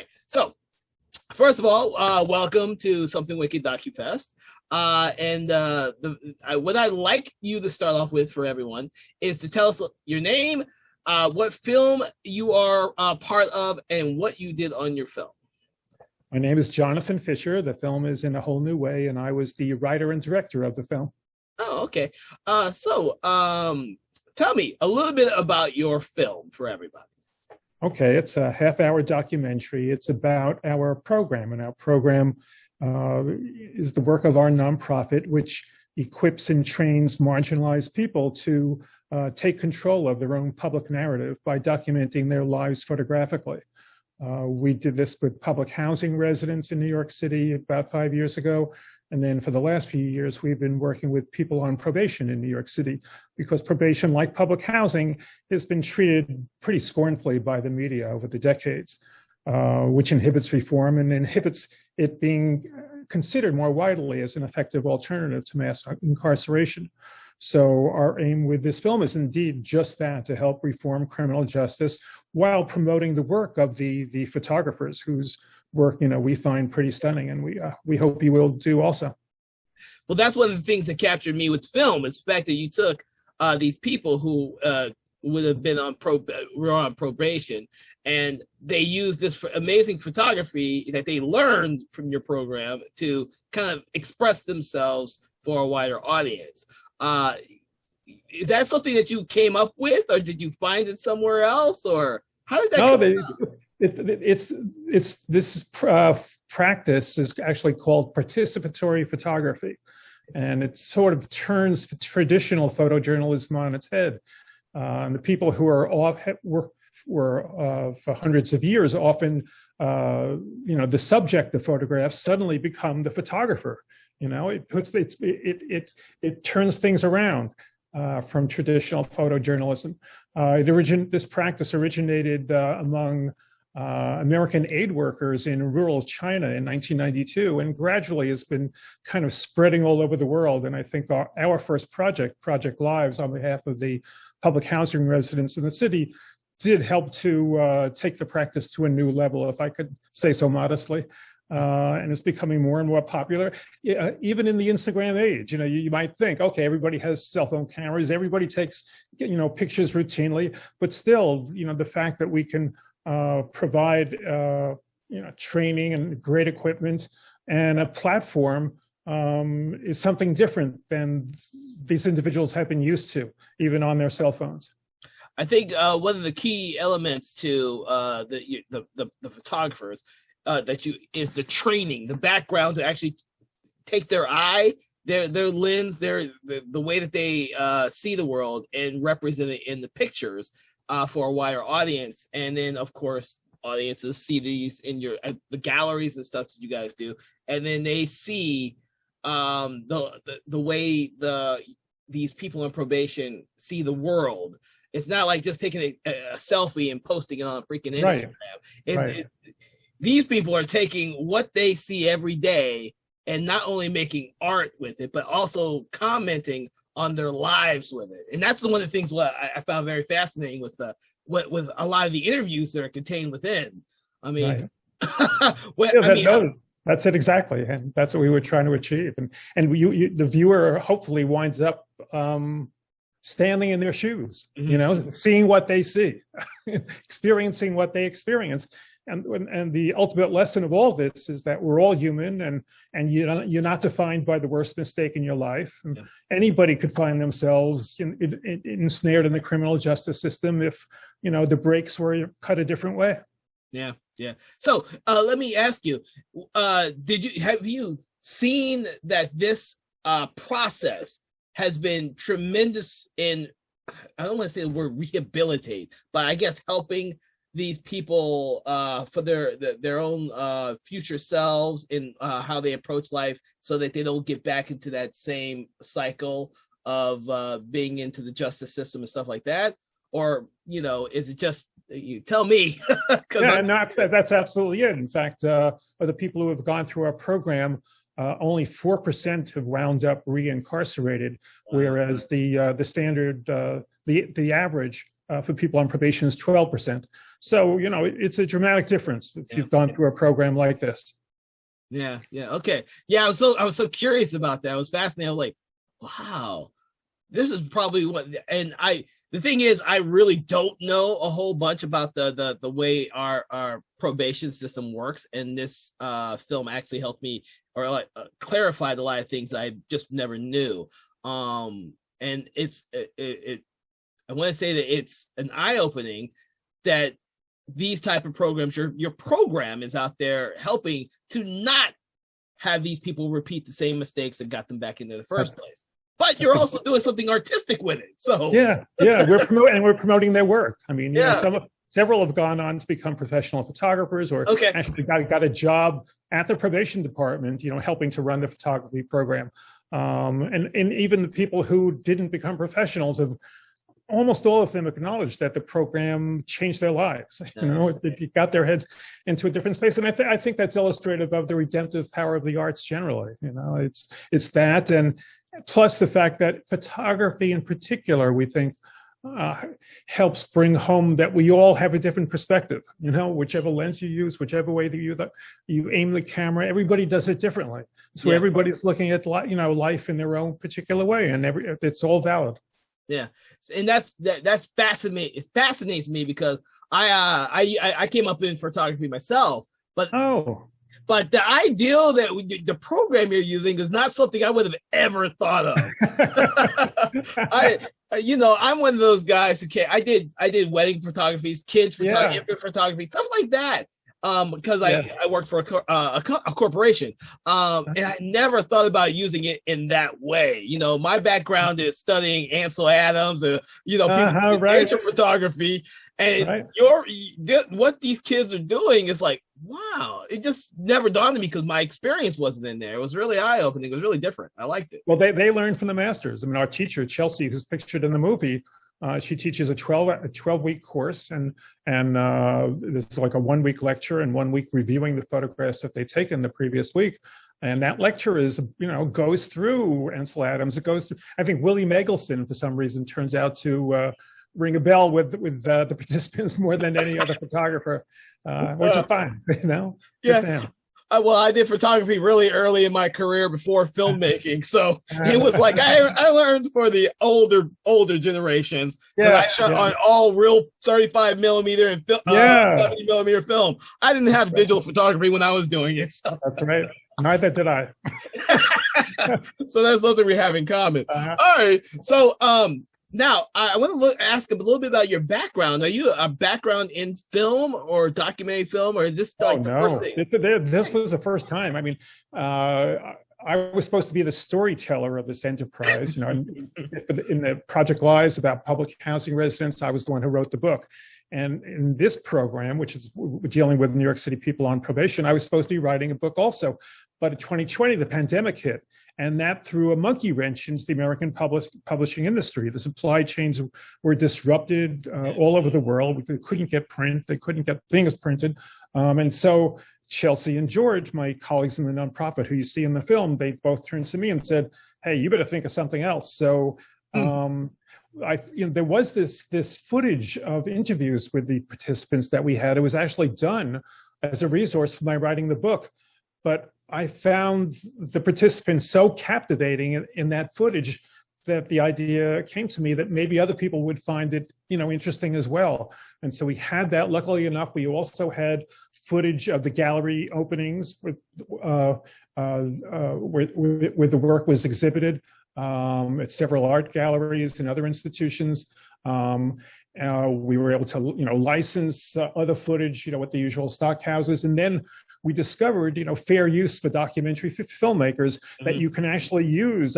right. So, first of all, welcome to Something Wicked DocuFest. What I'd like you to start off with for everyone is to tell us your name, what film you are part of, and what you did on your film. My name is Jonathan Fisher. The film is In a Whole New Way, and I was the writer and director of the film. Oh, okay. Tell me a little bit about your film for everybody. Okay, it's a half-hour documentary. It's about our program, and our program is the work of our nonprofit, which equips and trains marginalized people to take control of their own public narrative by documenting their lives photographically. We did this with public housing residents in New York City about 5 years ago. And then for the last few years, we've been working with people on probation in New York City, because probation, like public housing, has been treated pretty scornfully by the media over the decades, which inhibits reform and inhibits it being considered more widely as an effective alternative to mass incarceration. So our aim with this film is indeed just that, to help reform criminal justice while promoting the work of the photographers whose work, we find pretty stunning, and we hope you will do also. Well, that's one of the things that captured me with film, is the fact that you took these people who would have been on probation, and they used this amazing photography that they learned from your program to kind of express themselves for a wider audience. Is that something that you came up with, or did you find it somewhere else, or how did that come about? This practice is actually called participatory photography, and it sort of turns traditional photojournalism on its head. The people who were for hundreds of years often, the subject of photographs suddenly become the photographer. It turns things around from traditional photojournalism. This practice originated among American aid workers in rural China in 1992, and gradually has been kind of spreading all over the world. And I think our first project, Project Lives, on behalf of the public housing residents in the city, did help to take the practice to a new level, if I could say so modestly. And it's becoming more and more popular, even in the Instagram age. You might think, okay, everybody has cell phone cameras, everybody takes, pictures routinely, but still, the fact that we can provide, training and great equipment and a platform is something different than these individuals have been used to, even on their cell phones. I think one of the key elements to the photographers is the training, the background, to actually take their eye, their lens, the way that they see the world, and represent it in the pictures for a wider audience. And then, of course, audiences see these in the galleries and stuff that you guys do, and then they see the way these people on probation see the world. It's not like just taking a selfie and posting it on a freaking Instagram. Right. These people are taking what they see every day and not only making art with it, but also commenting on their lives with it. And that's one of the things what I found very fascinating with with a lot of the interviews that are contained within. I mean, right. That's it exactly, and that's what we were trying to achieve. And the viewer hopefully winds up standing in their shoes, seeing what they see, experiencing what they experience. And the ultimate lesson of all this is that we're all human, and you're not defined by the worst mistake in your life. And anybody could find themselves ensnared in the criminal justice system if the brakes were cut a different way. Yeah. So let me ask you: have you seen that this process has been tremendous in, I don't want to say the word rehabilitate, but I guess helping these people for their own future selves in how they approach life, so that they don't get back into that same cycle of being into the justice system and stuff like that? Or, is it just, you tell me? That's absolutely it. In fact, of the people who have gone through our program, only 4% have wound up reincarcerated, whereas the standard, the average for people on probation is 12%. So, it's a dramatic difference if you've gone through a program like this. Yeah. Okay. Yeah. I was so curious about that. I was fascinated. I was like, wow, this is probably what, and the thing is, I really don't know a whole bunch about the way our probation system works. And this film actually helped me, or like clarified a lot of things that I just never knew. And I want to say that it's an eye-opening that these type of programs, your program is out there helping to not have these people repeat the same mistakes that got them back into the first place. But you're also doing something artistic with it. So we're promoting their work. I mean, several have gone on to become professional photographers, or actually got a job at the probation department, helping to run the photography program. And even the people who didn't become professionals have, almost all of them acknowledged that the program changed their lives. It got their heads into a different space, and I think that's illustrative of the redemptive power of the arts generally. It's that, and plus the fact that photography in particular, we think, helps bring home that we all have a different perspective. Whichever lens you use, whichever way that you aim the camera, everybody does it differently. So everybody's looking at life in their own particular way, and it's all valid. Yeah, and that's fascinating. It fascinates me because I came up in photography myself, but the ideal that the program you're using is not something I would have ever thought of. I'm one of those guys who I did wedding photography, kids photography, infant photography, stuff like that. Because I worked for a corporation, and I never thought about using it in that way. My background is studying Ansel Adams and nature photography, and what these kids are doing is like, wow! It just never dawned on me because my experience wasn't in there. It was really eye opening. It was really different. I liked it. Well, they learned from the masters. I mean, our teacher Chelsea, who's pictured in the movie. She teaches a 12-week course, and there's like a 1-week lecture and 1 week reviewing the photographs that they've taken the previous week. And that lecture goes through Ansel Adams. It goes through, I think Willie Magelston, for some reason, turns out to ring a bell with the participants more than any other photographer, which is fine, Yeah. Well, I did photography really early in my career before filmmaking, so it was like I learned for the older generations. I shot on all real 35 millimeter and 70 millimeter film. I didn't have digital photography when I was doing it. So. That's right. Neither did I. So that's something we have in common. All right. So now, I want to ask a little bit about your background. Are you a background in film or documentary film, or is this the first thing? This was the first time. I mean, I was supposed to be the storyteller of this enterprise. In the Project Lives about public housing residents, I was the one who wrote the book. And in this program, which is dealing with New York City people on probation, I was supposed to be writing a book also. But in 2020, the pandemic hit, and that threw a monkey wrench into the American publishing industry. The supply chains were disrupted all over the world. They couldn't get print. They couldn't get things printed. And so Chelsea and George, my colleagues in the nonprofit who you see in the film, they both turned to me and said, hey, you better think of something else. So there was this footage of interviews with the participants that we had. It was actually done as a resource for my writing the book. But I found the participants so captivating in that footage that the idea came to me that maybe other people would find it, interesting as well. And so we had that. Luckily enough, we also had footage of the gallery openings where the work was exhibited at several art galleries and other institutions. We were able to, license other footage, with the usual stock houses. And then we discovered, fair use for documentary filmmakers that you can actually use,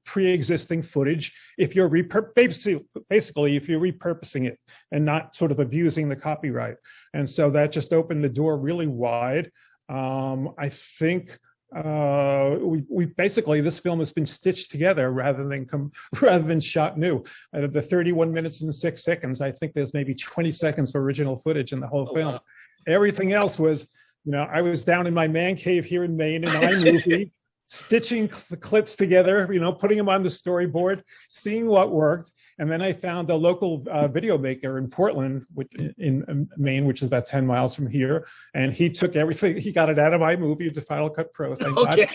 pre-existing footage if you're basically if you're repurposing it and not sort of abusing the copyright. And so that just opened the door really wide. I think we basically, this film has been stitched together rather than shot new. Out of the 31 minutes and 6 seconds, I think there's maybe 20 seconds of original footage in the whole film. Wow. Everything else was, I was down in my man cave here in Maine in iMovie, stitching the clips together, putting them on the storyboard, seeing what worked. And then I found a local video maker in Portland, in Maine, which is about 10 miles from here. And he took everything, he got it out of my movie to Final Cut Pro. Thank God.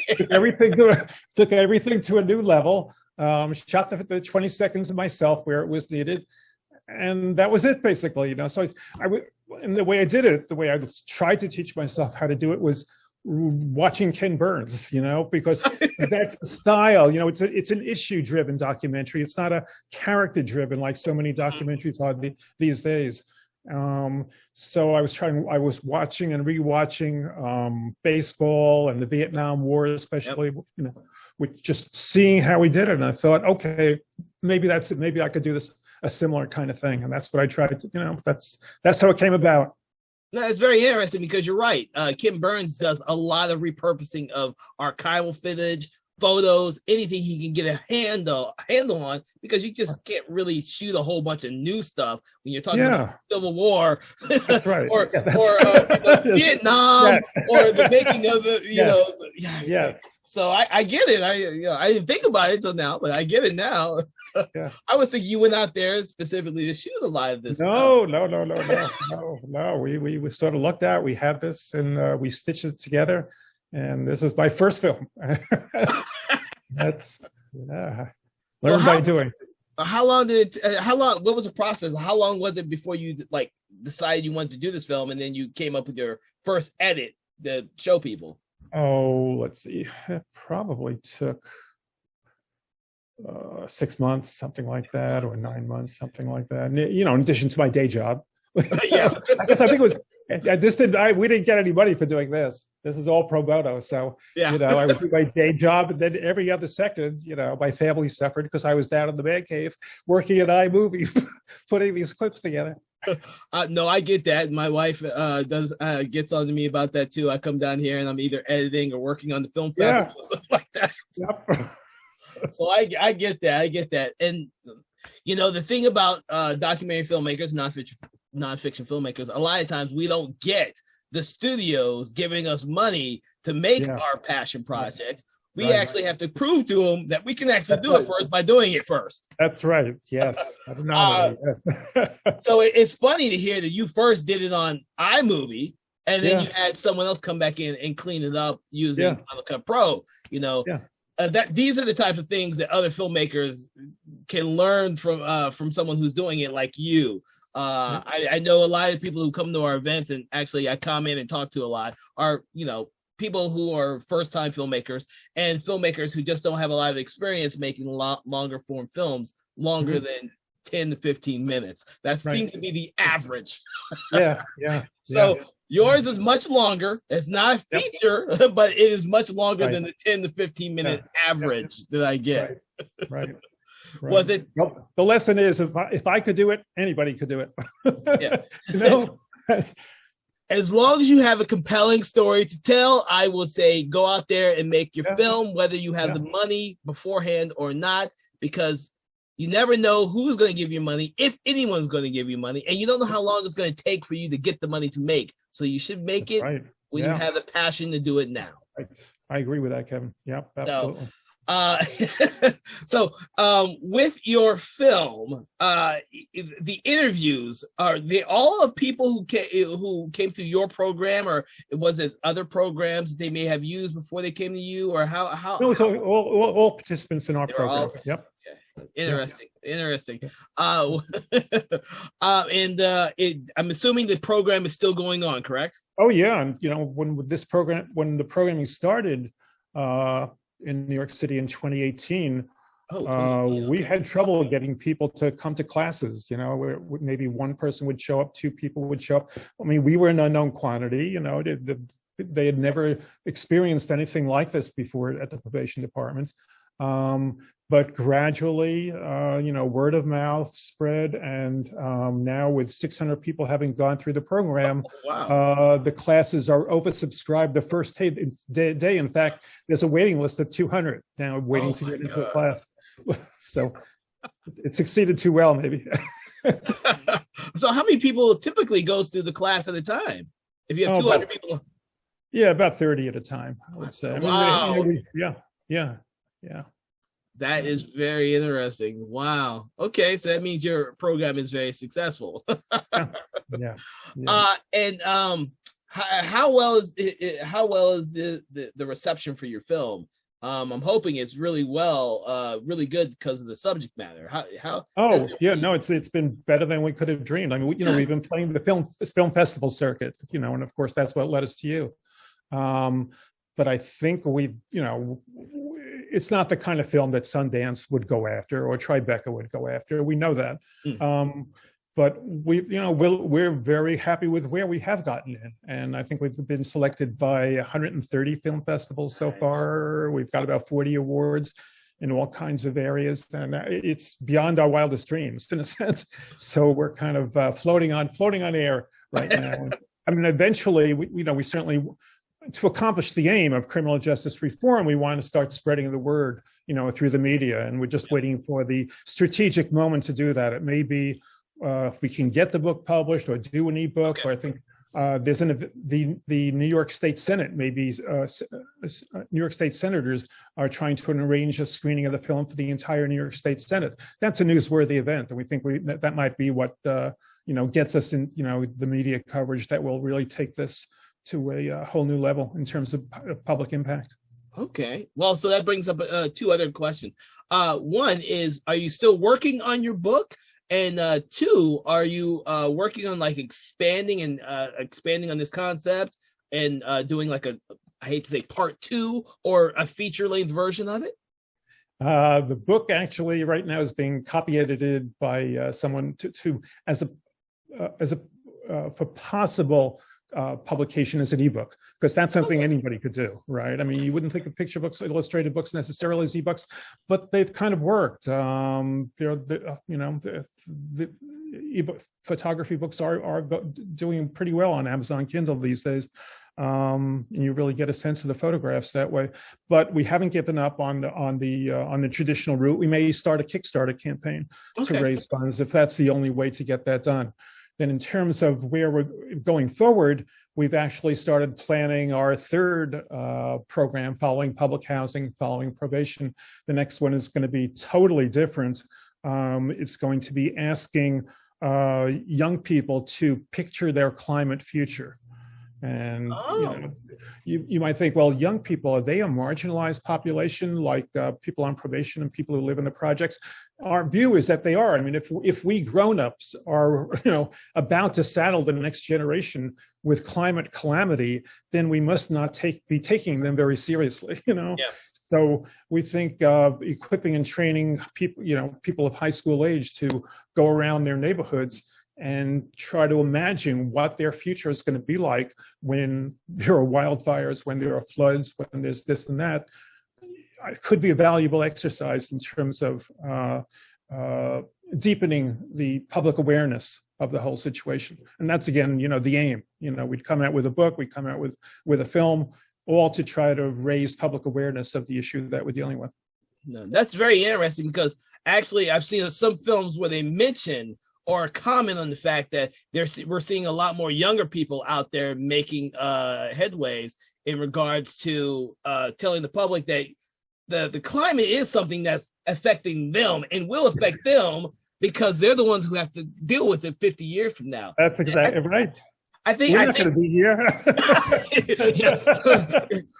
Took everything to a new level, shot the 20 seconds of myself where it was needed. And that was it, basically, So and the way I did it, the way I tried to teach myself how to do it was watching Ken Burns, because that's the style. It's an issue-driven documentary. It's not a character-driven like so many documentaries are these days. So I was watching and rewatching baseball and the Vietnam War, especially, with just seeing how we did it. And I thought, okay, maybe that's it. Maybe I could do a similar kind of thing. And that's what I tried to, that's how it came about. No, it's very interesting because you're right. Kim Burns does a lot of repurposing of archival footage, photos, anything he can get a handle on, because you just can't really shoot a whole bunch of new stuff when you're talking about Civil War. That's right. or Vietnam, or the making of the, Yes. So I get it. I didn't think about it until now, but I get it now. Yeah. I was thinking you went out there specifically to shoot a lot of this. No. We sort of looked out. We had this, and we stitched it together. And this is my first film. That's learn by doing. How long what was the process? How long was it before you decided you wanted to do this film, and then you came up with your first edit to show people? Oh, let's see. It probably took 6 months, something like that, or 9 months, something like that. And, in addition to my day job. Yeah. I think it was. We didn't get any money for doing this. This is all pro bono. So, I would do my day job, and then every other second, my family suffered because I was down in the man cave working at iMovie, putting these clips together. No, I get that. My wife gets on to me about that too. I come down here and I'm either editing or working on the film festival or something like that. Yep. So I get that. I get that. And the thing about documentary filmmakers, nonfiction filmmakers, a lot of times we don't get the studios giving us money to make our passion projects. We actually have to prove to them that we can actually do it first by doing it first. That's right. Yes. So it's funny to hear that you first did it on iMovie, and then you had someone else come back in and clean it up using Final Cut Pro. That these are the types of things that other filmmakers can learn from someone who's doing it like you. I know a lot of people who come to our events, and actually I comment and talk to a lot, are people who are first-time filmmakers and filmmakers who just don't have a lot of experience making longer form films, longer than 10 to 15 minutes. That seems to be the average. So yours is much longer. It's not a feature, but it is much longer than the 10 to 15 minute average that I get. Right. Was it? The lesson is, if I could do it, anybody could do it. As long as you have a compelling story to tell, I will say go out there and make your film, whether you have the money beforehand or not, because you never know who's going to give you money, if anyone's going to give you money, and you don't know how long it's going to take for you to get the money to make. So you should make it when you have the passion to do it now. Right. I agree with that, Kevin. Yeah, absolutely. So with your film, the interviews, are they all of people who came through your program, or was it other programs they may have used before they came to you, or how? No, it's all participants in our program. Yep. Okay. Interesting. I'm assuming the program is still going on, correct? Oh yeah, and when the programming started in New York City in 2018, we had trouble getting people to come to classes. Where maybe one person would show up, two people would show up. I mean, we were an unknown quantity. They had never experienced anything like this before at the probation department. But gradually, word of mouth spread, and now with 600 people having gone through the program, the classes are oversubscribed the first day. In fact, there's a waiting list of 200 now waiting to get into a class. So it succeeded too well, maybe. So how many people typically goes through the class at a time? If you have 200 people? Yeah, about 30 at a time, I would say. Wow. Yeah. Yeah. That is very interesting. Wow. Okay, so that means your program is very successful. Yeah. Yeah. Yeah. And how well is how well is the reception for your film? I'm hoping it's really well, really good because of the subject matter. How Oh yeah, no, it's been better than we could have dreamed. I mean, we've been playing the film festival circuit, and of course that's what led us to you. But I think it's not the kind of film that Sundance would go after or Tribeca would go after. We know that. But we're very happy with where we have gotten in. And I think we've been selected by 130 film festivals so far. We've got about 40 awards in all kinds of areas. And it's beyond our wildest dreams in a sense. So we're kind of floating on air right now. I mean, eventually, we certainly, to accomplish the aim of criminal justice reform, we want to start spreading the word, through the media. And we're just waiting for the strategic moment to do that. It may be if we can get the book published or do an ebook, or I think there's the New York State Senate, maybe New York State senators are trying to arrange a screening of the film for the entire New York State Senate. That's a newsworthy event, and we think that might be what gets us in the media coverage that will really take this to a whole new level in terms of public impact. Okay, well, so that brings up two other questions. One is, are you still working on your book? And two, are you working on like expanding on this concept and doing like I hate to say part 2 or a feature-length version of it? The book actually right now is being copy edited by someone for possible publication as an ebook, because that's something anybody could do, right? I mean, you wouldn't think of picture books, illustrated books necessarily as ebooks, but they've kind of worked. The ebook photography books are doing pretty well on Amazon Kindle these days. And you really get a sense of the photographs that way. But we haven't given up on the traditional route. We may start a Kickstarter campaign to raise funds if that's the only way to get that done. Then in terms of where we're going forward, we've actually started planning our third program following public housing, following probation. The next one is going to be totally different. It's going to be asking young people to picture their climate future. And you might think, well, young people, are they a marginalized population like people on probation and people who live in the projects? Our view is that they are. I mean, if we grown-ups are about to saddle the next generation with climate calamity, then we must not be taking them very seriously. So we think equipping and training people of high school age to go around their neighborhoods and try to imagine what their future is going to be like when there are wildfires, when there are floods, when there's this and that. It could be a valuable exercise in terms of deepening the public awareness of the whole situation. And that's, again, the aim. We'd come out with a book, we'd come out with a film, all to try to raise public awareness of the issue that we're dealing with. No, that's very interesting, because actually I've seen some films where they mention or comment on the fact that we're seeing a lot more younger people out there making headways in regards to telling the public that the climate is something that's affecting them and will affect them, because they're the ones who have to deal with it 50 years from now. That's exactly right. I think we're not going to be here.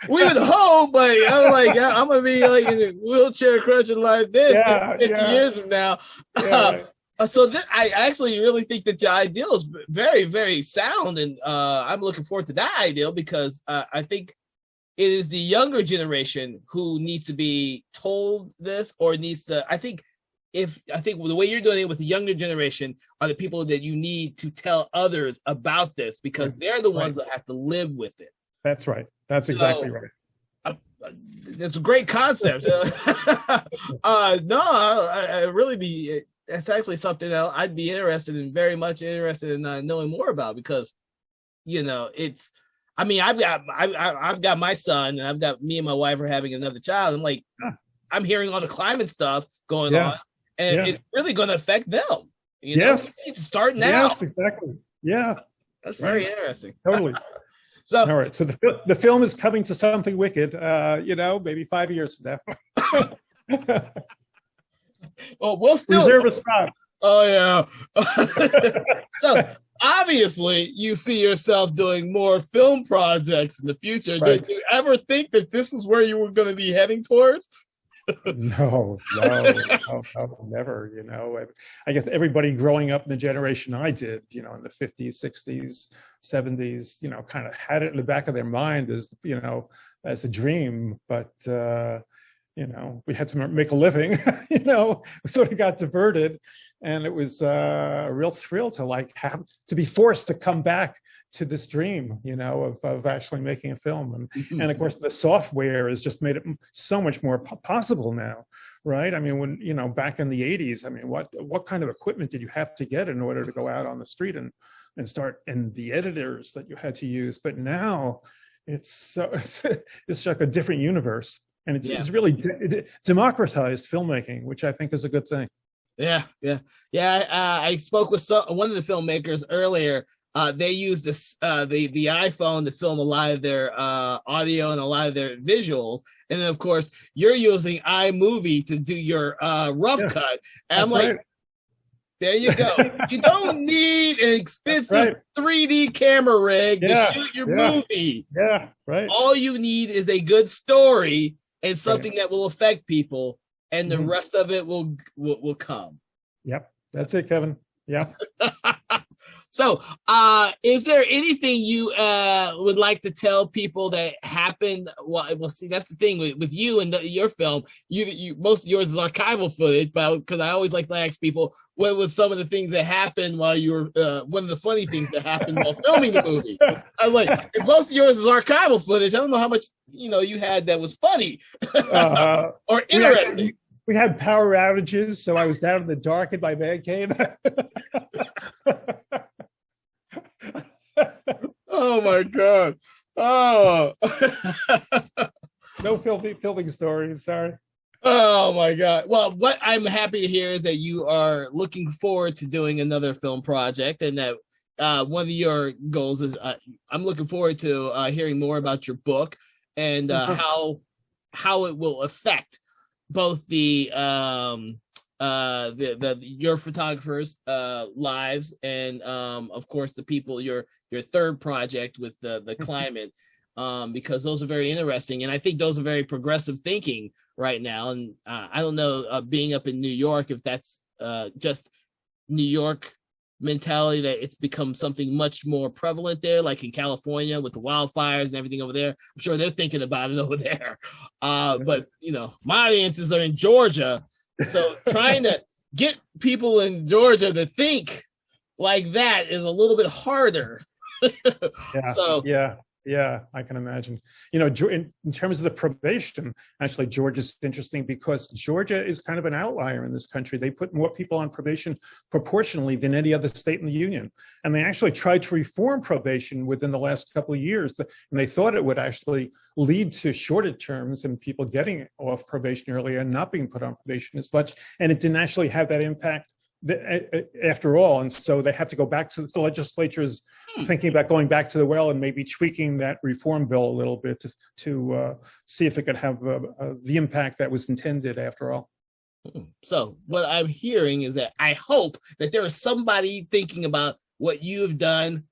We would hope, but I'm going to be like in a wheelchair crutching like this 50 years from now. So I actually really think that your ideal is very, very sound, and I'm looking forward to that ideal, because I think it is the younger generation who needs to be told this, or needs to. I think the way you're doing it with the younger generation are the people that you need to tell others about this, because they're the ones that have to live with it. That's right. That's exactly right. It's a great concept. I really be. That's actually something that I'd be very much interested in knowing more about, because, it's. I mean, I've got my son, and I've got me and my wife are having another child. And I'm hearing all the climate stuff going on, and it's really going to affect them. Yes, starting out. Yes, exactly. Yeah, that's very interesting. Totally. So, all right. So the film is coming to something wicked. Maybe 5 years from now. well, we'll still reserve a spot. Oh yeah. So obviously, you see yourself doing more film projects in the future. Right. Did you ever think that this is where you were going to be heading towards? No, never. I guess everybody growing up in the generation I did, in the 50s, 60s, 70s, kind of had it in the back of their mind as a dream. But, we had to make a living, we sort of got diverted. And it was a real thrill to have to be forced to come back to this dream, of actually making a film. And of course, the software has just made it so much more possible now, right? I mean, when, back in the 80s, I mean, what kind of equipment did you have to get in order to go out on the street and start, and the editors that you had to use? But now it's like a different universe. And it's really democratized filmmaking, which I think is a good thing. Yeah. I spoke with one of the filmmakers earlier. They use the iPhone to film a lot of their audio and a lot of their visuals, and then of course you're using iMovie to do your rough cut. And I'm like, right. There you go. You don't need an expensive 3D camera rig to shoot your movie. Yeah, right. All you need is a good story and something that will affect people, and the rest of it will come. Yep, that's it, Kevin. Yeah. So, is there anything you would like to tell people that happened? Well, see, that's the thing with you and your film. You most of yours is archival footage, but because I always like to ask people, what was some of the things that happened while you were one of the funny things that happened while filming the movie? I was like, if most of yours is archival footage, I don't know how much you had that was funny or interesting. We had power outages, so I was down in the dark in my man cave. Oh my God! Oh, no filming stories. Sorry. Oh my God! Well, what I'm happy to hear is that you are looking forward to doing another film project, and that one of your goals is I'm looking forward to hearing more about your book and how it will affect both the your photographers' lives and of course the people your third project with the climate, because those are very interesting, and I think those are very progressive thinking right now. And I don't know, being up in New York, if that's just New York mentality, that it's become something much more prevalent there, like in California with the wildfires and everything over there. I'm sure they're thinking about it over there. But my audiences are in Georgia, so trying to get people in Georgia to think like that is a little bit harder. Yeah, I can imagine. In terms of the probation, actually, Georgia's interesting because Georgia is kind of an outlier in this country. They put more people on probation proportionally than any other state in the union. And they actually tried to reform probation within the last couple of years. And they thought it would actually lead to shorter terms and people getting off probation earlier and not being put on probation as much. And it didn't actually have that impact after all, and so they have to go back to the legislature's thinking about going back to the well and maybe tweaking that reform bill a little bit to see if it could have the impact that was intended after all. So what I'm hearing is that I hope that there is somebody thinking about what you have done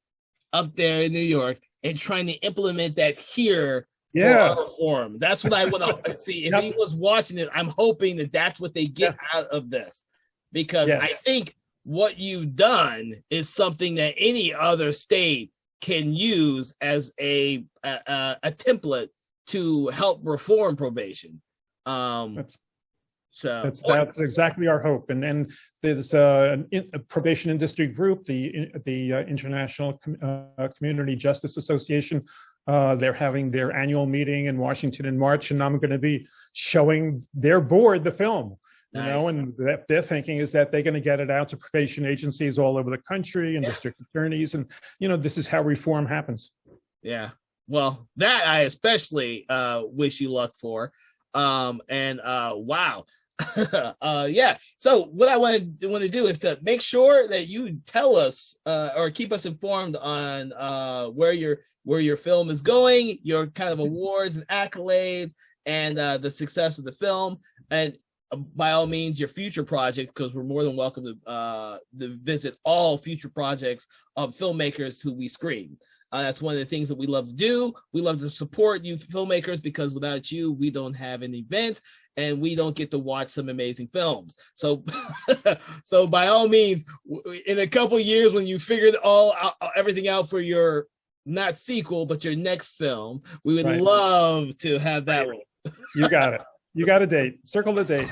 up there in New York and trying to implement that here for our reform. That's what I want to see. If he was watching it, I'm hoping that that's what they get out of this. Because I think what you've done is something that any other state can use as a template to help reform probation. That's exactly our hope. And then there's a probation industry group, the International Community Justice Association. They're having their annual meeting in Washington in March, and I'm going to be showing their board the film. And their thinking is that they're going to get it out to probation agencies all over the country and district attorneys. And, this is how reform happens. Yeah. Well, that I especially wish you luck for. Wow. Yeah. So what I want to do is to make sure that you tell us or keep us informed on where your film is going, your kind of awards and accolades, and the success of the film, and by all means your future projects, because we're more than welcome to visit all future projects of filmmakers who we screen. That's one of the things that we love to do. We love to support you filmmakers, because without you, we don't have an event and we don't get to watch some amazing films. So, so by all means, in a couple years, when you figured everything out for your not sequel, but your next film, we would love to have that one. You got it. You got a date. Circle the date.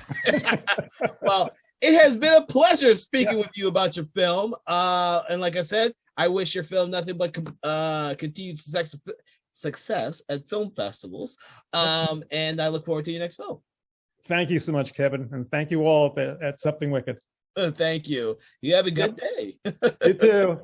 Well, it has been a pleasure speaking with you about your film. And like I said, I wish your film nothing but continued success at film festivals. And I look forward to your next film. Thank you so much, Kevin. And thank you all at Something Wicked. Thank you. You have a good day. You too.